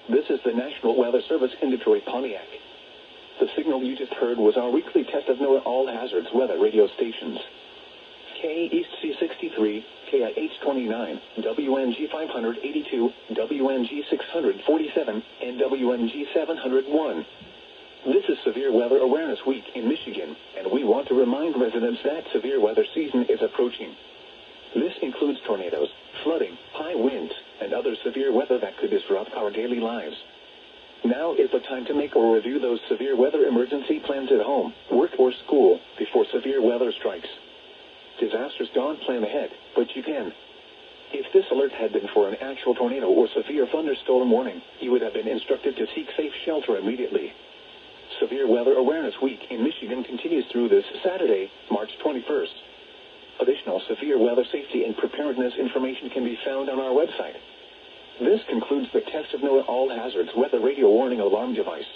This is the National Weather Service in Detroit, Pontiac. The signal you just heard was our weekly test of NOAA All Hazards weather radio stations. K East C63, KIH 29, WNG 582, WNG 647, and WNG 701. This is Severe Weather Awareness Week in Michigan, and we want to remind residents that severe weather season is approaching. This includes tornadoes, flooding, high winds, and other severe weather that could disrupt our daily lives. Now is the time to make or review those severe weather emergency plans at home, work, or school before severe weather strikes. Disasters don't plan ahead, but you can. If this alert had been for an actual tornado or severe thunderstorm warning, you would have been instructed to seek safe shelter immediately. Severe Weather Awareness Week in Michigan continues through this Saturday, March 21st. Additional severe weather safety and preparedness information can be found on our website. This concludes the test of NOAA All Hazards Weather Radio Warning Alarm Device.